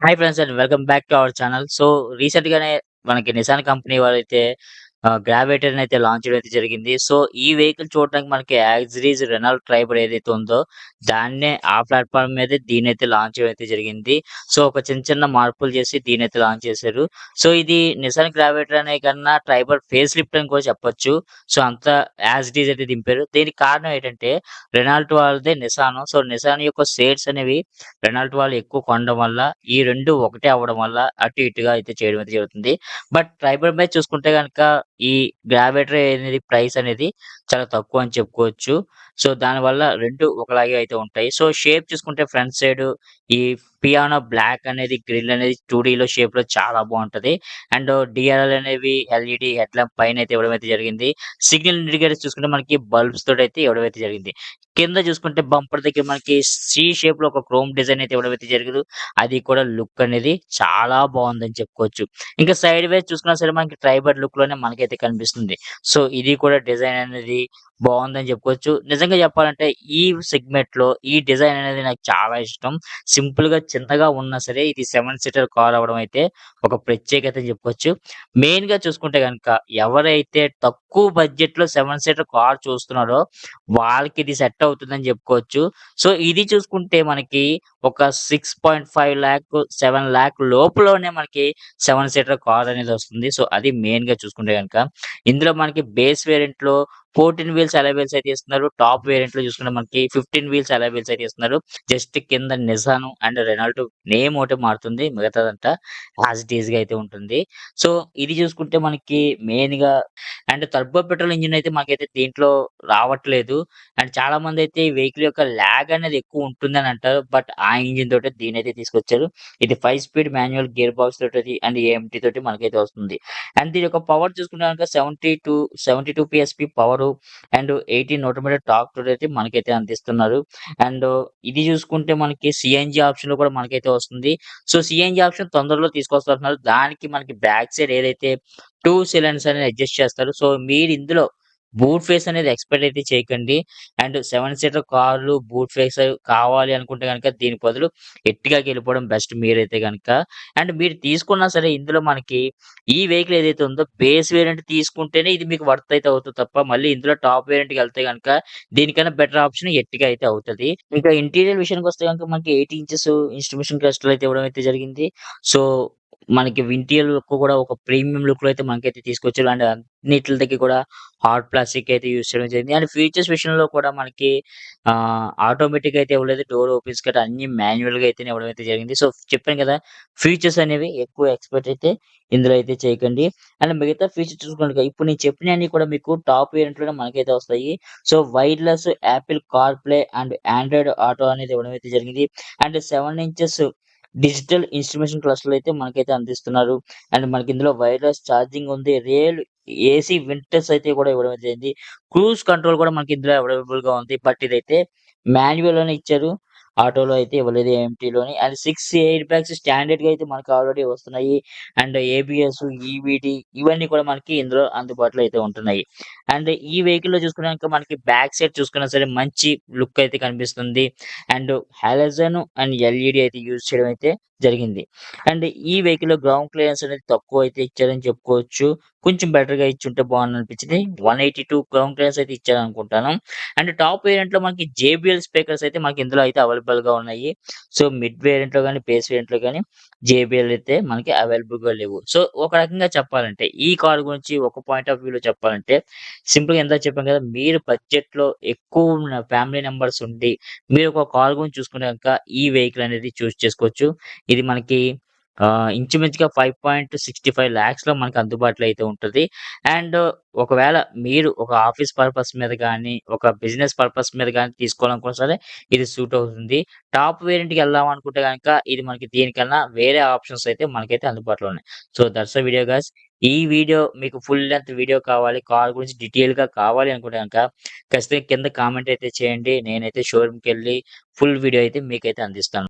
Hi friends and welcome back to our channel. So recent గానే మనకి Nissan company వాళ్ళైతే గ్రావిటీని అయితే లాంచ్ చేయడం అయితే జరిగింది. సో ఈ వెహికల్ చూడడానికి మనకి as it is Renault Triber ఏదైతే ఉందో దాన్నే ఆ ప్లాట్‌ఫార్మ్ మీదే దీన్నైతే లాంచ్ చేయడం అయితే జరిగింది. సో ఒక చిన్న చిన్న మార్పులు చేసి దీన్నైతే లాంచ్ చేశారు. సో ఇది నిసాన్ గ్రావిటీ అనే కన్నా ట్రైబర్ ఫేస్ లిఫ్ట్ అని కూడా చెప్పొచ్చు. సో అంత యాజ్ ఇట్ ఈజ్ అయితే దింపారు. దీనికి కారణం ఏంటంటే రెనాల్ట్ వాళ్ళదే నిసాన్. సో నిసాన్ యొక్క షేర్స్ అనేవి రెనాల్ట్ వాళ్ళు ఎక్కువ కొనడం వల్ల ఈ 2 ఒకటే అవ్వడం వల్ల అటు ఇటుగా అయితే చేయడం అయితే జరుగుతుంది. బట్ ట్రైబల్ మీద చూసుకుంటే గనక ఈ గ్రావిటీ అనేది ప్రైస్ అనేది చాలా తక్కువ అని చెప్పుకోవచ్చు. సో దానివల్ల 2 ఒకలాగే అయితే ఉంటాయి. సో షేప్ చూసుకుంటే ఫ్రంట్ సైడ్ ఈ పియానో బ్లాక్ అనేది గ్రిల్ అనేది 2డీలో షేప్‌లో చాలా బావుంటది. అండ్ డీఆర్ఎల్ అనేవి ఎల్ఈడీ హెడ్ లాంప్ పైనైతే ఇవ్వడం అయితే జరిగింది. సిగ్నల్ ఇండికేటర్స్ చూసుకుంటే మనకి బల్బ్స్ తోటైతే ఇవ్వడం అయితే జరిగింది. కింద చూసుకుంటే బంపర్ దగ్గర మనకి సి షేప్‌లో ఒక క్రోమ్ డిజైన్ అయితే ఇవ్వడం అయితే జరిగదు. అది కూడా లుక్ అనేది చాలా బావుందని చెప్పుకోవచ్చు. ఇంకా సైడ్ వైస్ చూసుకున్నా సరే మనకి ట్రైబర్ లుక్‌లోనే మనకైతే కనిపిస్తుంది. సో ఇది కూడా డిజైన్ అనేది బావుందని చెప్పుకోవచ్చు. నిజంగా చెప్పాలంటే ఈ సెగ్మెంట్‌లో ఈ డిజైన్ అనేది నాకు చాలా ఇష్టం. సింపుల్‌గా చిన్నగా ఉన్నా సరే ఇది 7 సీటర్ కార్ అవ్వడం అయితే ఒక ప్రత్యేకత అని చెప్పుకోవచ్చు. మెయిన్‌గా చూసుకుంటే గనక ఎవరైతే తక్కువ బడ్జెట్‌లో 7 సీటర్ కార్ చూస్తున్నారో వాళ్ళకి ఇది సెట్ అవుతుందని చెప్పుకోవచ్చు. సో ఇది చూసుకుంటే మనకి ఒక 6.5,00,000, 7,00,000 లోపులోనే మనకి 7 సీటర్ కార్ అనేది వస్తుంది. సో అది మెయిన్‌గా చూసుకుంటే గనక. ఇందులో మనకి బేస్ వేరియంట్‌లో 14 వీల్స్ అలాయ్ వీల్స్ అయితే ఇస్తున్నారు. టాప్ వేరియంట్‌లో చూసుకుంటే మనకి 15 వీల్స్ అలాయ్ వీల్స్ అయితే ఇస్తున్నారు. జస్ట్ కింద నిసాన్ అండ్ రెనాల్ట్ నేమ్ ఒకటే మారుతుంది. మిగతాదంతా యాజ్ ఇట్ ఈస్‌గా అయితే ఉంటుంది. సో ఇది చూసుకుంటే మనకి మెయిన్‌గా అండ్ టర్బో పెట్రోల్ ఇంజిన్ అయితే మాకైతే దీంట్లో రావట్లేదు. అండ్ చాలామందైతే ఈ వెహికల్ యొక్క లాగ్ అనేది ఎక్కువ ఉంటుందని అంటారు. బట్ ఆ ఇంజిన్ తోటే దీన్నైతే తీసుకొచ్చారు. ఇది 5 స్పీడ్ మాన్యువల్ గేర్ బాక్స్ తోటి అండ్ ఏఎంటీ తోటి మనకైతే వస్తుంది. అండ్ దీని యొక్క పవర్ చూసుకుంటే గనుక 72 PSP power and 18 newton metre torque తోటైతే మనకైతే అందిస్తున్నారు. అండ్ ఇది చూసుకుంటే మనకి సీఎన్‌జీ ఆప్షన్‌లో కూడా మనకైతే వస్తుంది. సో సీఎన్‌జీ ఆప్షన్ తొందరలో తీసుకొస్తున్నారు. దానికి మనకి బ్యాక్ సైడ్ ఏదైతే 2 సిలిండర్స్ అనేది అడ్జస్ట్ చేస్తారు. సో మీరు ఇందులో బూట్ ఫేస్ అనేది ఎక్స్‌పెక్ట్ అయితే చేయకండి. అండ్ 7 సీటర్ కార్లు బూట్ ఫేస్ కావాలి అనుకుంటే గనుక దీనికి బదులు ఎర్టిగాకెళ్ళిపోవడం బెస్ట్ మీరైతే గనక. అండ్ మీరు తీసుకున్నా సరే ఇందులో మనకి ఈ వెహికల్ ఏదైతే ఉందో బేస్ వేరియంట్ తీసుకుంటేనే ఇది మీకు వర్త్ అయితే అవుతది తప్ప మళ్ళీ ఇందులో టాప్ వేరియంట్‌కెళ్తే గనక దీనికన్నా బెటర్ ఆప్షన్ ఎర్టిగా అయితే అవుతది. ఇంకా ఇంటీరియర్ విషయానికొస్తే గనుక మనకి 8 ఇంచెస్ ఇన్‌స్ట్రుమెంషన్ క్లస్టర్ అయితే ఇవ్వడం అయితే జరిగింది. సో మనకి ఇంటీరియర్ లుక్ కూడా ఒక ప్రీమియం లుక్‌లో అయితే మనకైతే తీసుకొచ్చారు. అండ్ అన్నిట్లికి కూడా హార్డ్ ప్లాస్టిక్ అయితే యూజ్ చేయడం జరిగింది. అండ్ ఫీచర్స్ విషయంలో కూడా మనకి ఆటోమేటిక్ అయితే ఇవ్వలేదు. డోర్ ఓపెన్స్ గట్టా అన్నీ మాన్యుయల్‌గా అయితేనే ఇవ్వడం అయితే జరిగింది. సో చెప్పాను కదా! ఫీచర్స్ అనేవి ఎక్కువ ఎక్స్‌పెక్ట్ అయితే ఇందులో అయితే చేయకండి. అండ్ మిగతా ఫీచర్స్ చూసుకుంటే ఇప్పుడు నేను చెప్పినయన్నీ కూడా మీకు టాప్ వేరియంట్‌లోనే మనకైతే వస్తాయి. So wireless Apple car play and Android auto అనేది ఇవ్వడం అయితే జరిగింది. అండ్ 7 ఇంచెస్ డిజిటల్ ఇన్స్ట్రుమెంషన్ క్లస్టర్‌లో అయితే మనకైతే అందిస్తున్నారు. అండ్ మనకి ఇందులో వైర్‌లెస్ ఛార్జింగ్ ఉంది. రియల్ ఏసీ వింటర్స్ అయితే కూడా ఇవ్వడం అయితే జరిగింది. క్రూజ్ కంట్రోల్ కూడా మనకి ఇందులో అవైలబుల్‌గా ఉంది. బట్ ఇదైతే మాన్యువల్‌లోనే ఇచ్చారు. ఆటోలో అయితే ఇవ్వలేదు ఏఎంటీలోని. అండ్ 6 ఎయిర్ బ్యాగ్స్ స్టాండర్డ్‌గా అయితే మనకు ఆల్రెడీ వస్తున్నాయి. అండ్ ఏబీఎస్, ఈబీడీ ఇవన్నీ కూడా మనకి ఇందులో అందుబాటులో అయితే ఉంటున్నాయి. అండ్ ఈ వెహికల్‌లో చూసుకున్నాక మనకి బ్యాక్ సైడ్ చూసుకున్నా సరే మంచి లుక్ అయితే కనిపిస్తుంది. అండ్ హాలోజన్ అండ్ ఎల్ఈడీ అయితే యూజ్ చేయడం అయితే జరిగింది. అండ్ ఈ వెహికల్‌లో గ్రౌండ్ క్లియరెన్స్ అనేది తక్కువైతే ఇచ్చారని చెప్పుకోవచ్చు. కొంచెం బెటర్‌గా ఇచ్చుంటే బావుండనిపించింది. 182 గ్రౌండ్ క్లియరెన్స్ అయితే ఇచ్చారనుకుంటాను. అండ్ టాప్ వేరియంట్‌లో మనకి జేబీఎల్ స్పీకర్స్ అయితే మనకి ఇందులో అయితే అవైలబుల్‌గా ఉన్నాయి. సో మిడ్ వేరియంట్‌లో గాని, బేస్ వేరియంట్‌లో గాని జేబీఎల్ అయితే మనకి అవైలబుల్‌గా లేవు. సో ఒక రకంగా చెప్పాలంటే ఈ కార్ గురించి ఒక పాయింట్ ఆఫ్ వ్యూలో చెప్పాలంటే సింపుల్‌గా ఇందాక చెప్పాను కదా! మీరు బడ్జెట్‌లో ఎక్కువ ఉన్న ఫ్యామిలీ నంబర్స్ ఉండి మీరు ఒక కార్ గురించి చూసుకుంటే గనుక ఈ వెహికల్ అనేది చూజ్ చేసుకోవచ్చు. ఇది మనకి ఇంచుమించుగా 5.65 లాక్స్‌లో మనకు అందుబాటులో అయితే ఉంటది. అండ్ ఒకవేళ మీరు ఒక ఆఫీస్ పర్పస్ మీద గాని, ఒక బిజినెస్ పర్పస్ మీద గాని తీసుకోవాలనుకున్నా సరే ఇది సూట్ అవుతుంది. టాప్ వేరియంట్‌కెళ్దాం అనుకుంటే గనక ఇది మనకి దీనికన్నా వేరే ఆప్షన్స్ అయితే మనకైతే అందుబాటులో ఉన్నాయి. So that's the video guys. ఈ వీడియో మీకు ఫుల్ లెంత్ వీడియో కావాలి, కార్ గురించి డీటెయిల్‌గా కావాలి అనుకుంటే గనక ఖచ్చితంగా కింద కామెంట్ అయితే చేయండి. నేనైతే షోరూమ్‌కెళ్ళి ఫుల్ వీడియో అయితే మీకైతే అందిస్తాను.